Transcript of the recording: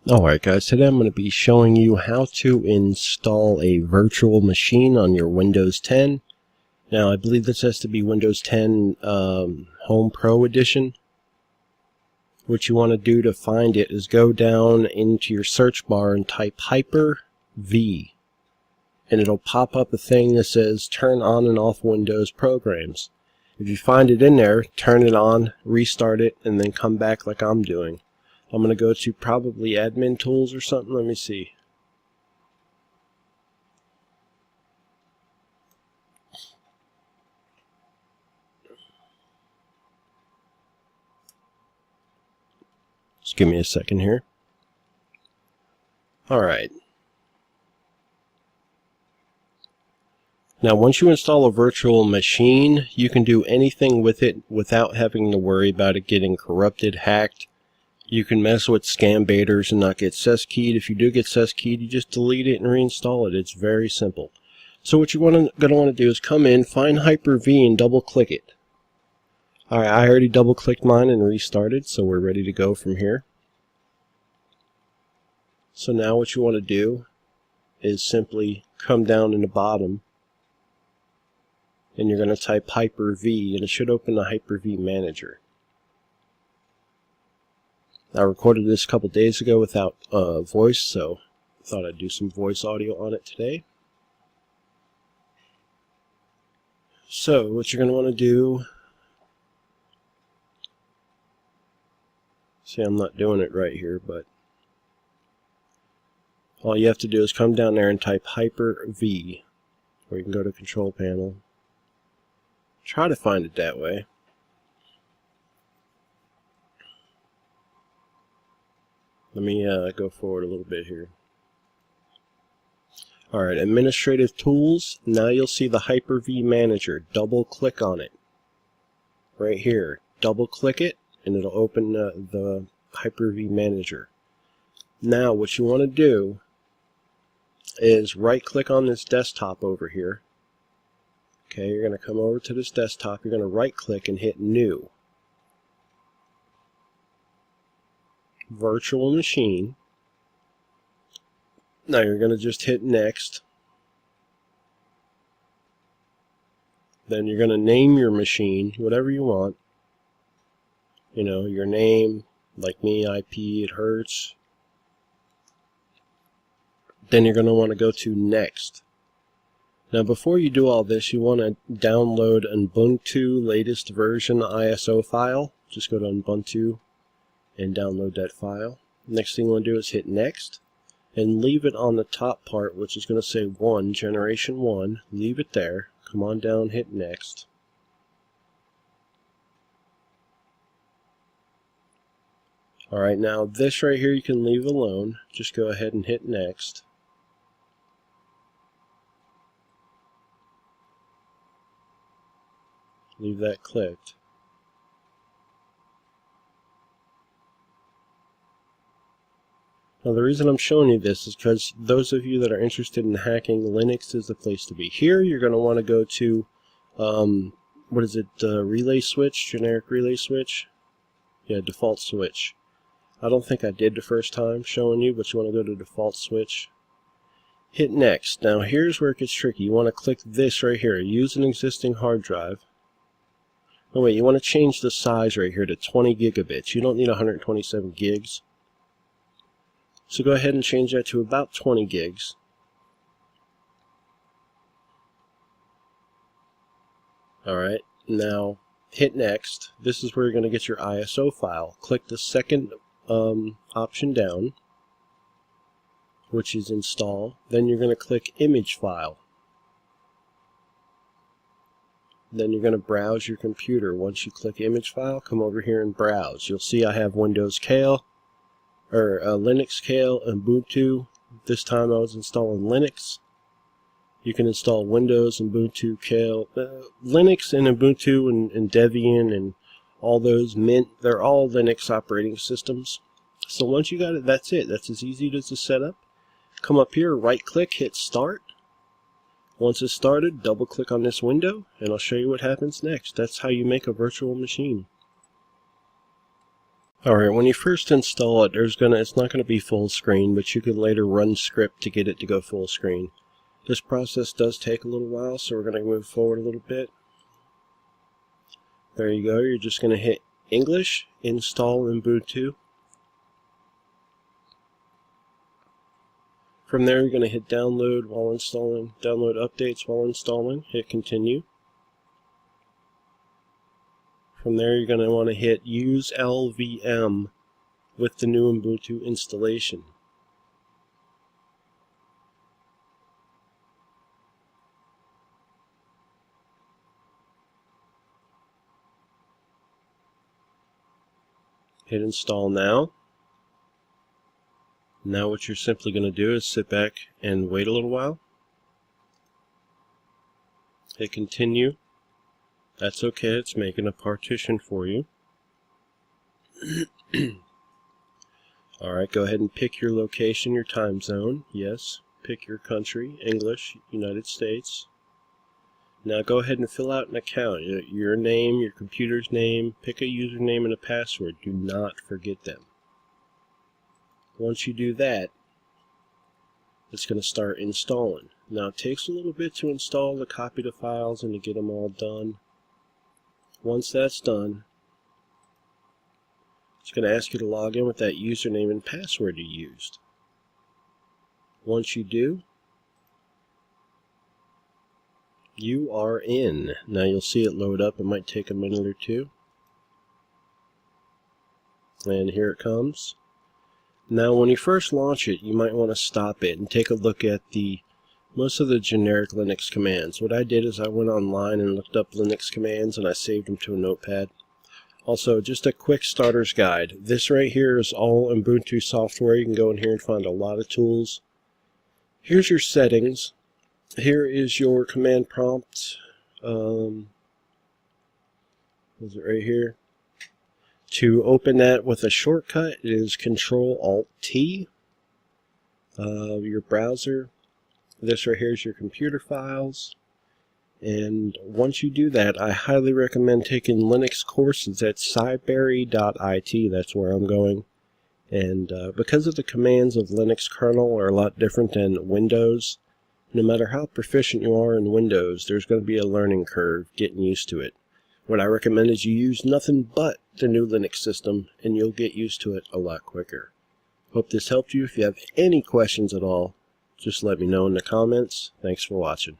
Alright guys, today I'm going to be showing you how to install a virtual machine on your Windows 10. Now I believe this has to be Windows 10 Home Pro Edition. What you want to do to find it is go down into your search bar and type Hyper-V. And it'll pop up a thing that says turn on and off Windows programs. If you find it in there, turn it on, restart it, and then come back like I'm doing. I'm going to go to probably admin tools or something. Let me see. Just give me a second here. Alright. Now once you install a virtual machine, you can do anything with it without having to worry about it getting corrupted, hacked. You can mess with scam baiters and not get seskeyed. If you do get seskeyed, you just delete it and reinstall it. It's very simple. So what you're going to want to do is come in, find Hyper-V, and double click it. Alright, I already double clicked mine and restarted, so we're ready to go from here. So now what you want to do is simply come down in the bottom and you're going to type Hyper-V, and it should open the Hyper-V Manager. I recorded this a couple days ago without voice, so I thought I'd do some voice audio on it today. So what you're going to want to do, see, I'm not doing it right here, but all you have to do is come down there and type Hyper-V, or you can go to Control Panel. Try to find it that way. Let me go forward a little bit here. Alright, Administrative Tools. Now you'll see the Hyper-V Manager. Double click on it. Right here. Double click it and it'll open the Hyper-V Manager. Now what you want to do is right click on this desktop over here. Okay, you're going to come over to this desktop. You're going to right click and hit New. Virtual machine. Now you're going to just hit Next. Then you're going to name your machine whatever you want. You know, your name, like me, IP, it hurts. Then you're going to want to go to Next. Now before you do all this, you want to download an Ubuntu latest version ISO file. Just go to Ubuntu and download that file. Next thing you want to do is hit Next and leave it on the top part, which is going to say 1, Generation 1. Leave it there. Come on down, hit Next. Alright, now this right here you can leave alone. Just go ahead and hit Next. Leave that clicked. Now the reason I'm showing you this is because those of you that are interested in hacking, Linux is the place to be. Here you're going to want to go to, what is it, relay switch, generic relay switch? Yeah, default switch. I don't think I did the first time showing you, but you want to go to default switch. Hit Next. Now here's where it gets tricky. You want to click this right here, use an existing hard drive. Oh wait, you want to change the size right here to 20 gigabits. You don't need 127 gigs. So go ahead and change that to about 20 gigs. Alright, now hit Next. This is where you're going to get your ISO file. Click the second option down, which is Install. Then you're going to click Image File. Then you're going to browse your computer. Once you click Image File, come over here and browse. You'll see I have Windows Kale, or Linux Kale, and Ubuntu. This time I was installing Linux. You can install Windows, Ubuntu, Kale, Linux and Ubuntu and Debian and all those Mint. They're all Linux operating systems. So once you got it, that's it. That's as easy as to set up. Come up here, right click, hit Start. Once it's started, double click on this window and I'll show you what happens next. That's how you make a virtual machine. Alright, when you first install it, it's not gonna be full screen, but you can later run script to get it to go full screen. This process does take a little while, so we're gonna move forward a little bit. There you go, you're just gonna hit English, install Ubuntu. From there, you're going to hit download while installing, download updates while installing, hit continue. From there, you're going to want to hit use LVM with the new Ubuntu installation. Hit install now. Now what you're simply going to do is sit back and wait a little while. Hit continue. That's okay, it's making a partition for you. Alright, go ahead and pick your location, your time zone. Yes, pick your country, English, United States. Now go ahead and fill out an account. Your name, your computer's name, pick a username and a password. Do not forget them. Once you do that, it's going to start installing. Now it takes a little bit to install, to copy the files, and to get them all done. Once that's done, it's going to ask you to log in with that username and password you used. Once you do, you are in. Now you'll see it load up. It might take a minute or two. And here it comes. Now when you first launch it, you might want to stop it and take a look at most of the generic Linux commands. What I did is I went online and looked up Linux commands and I saved them to a notepad. Also, just a quick starter's guide. This right here is all Ubuntu software. You can go in here and find a lot of tools. Here's your settings. Here is your command prompt. Is it right here? To open that with a shortcut, it is Control-Alt-T. Your browser. This right here is your computer files. And once you do that, I highly recommend taking Linux courses at cyberry.it. That's where I'm going. And because of the commands of Linux kernel are a lot different than Windows, no matter how proficient you are in Windows, there's going to be a learning curve getting used to it. What I recommend is you use nothing but the new Linux system, and you'll get used to it a lot quicker. Hope this helped you. If you have any questions at all, just let me know in the comments. Thanks for watching.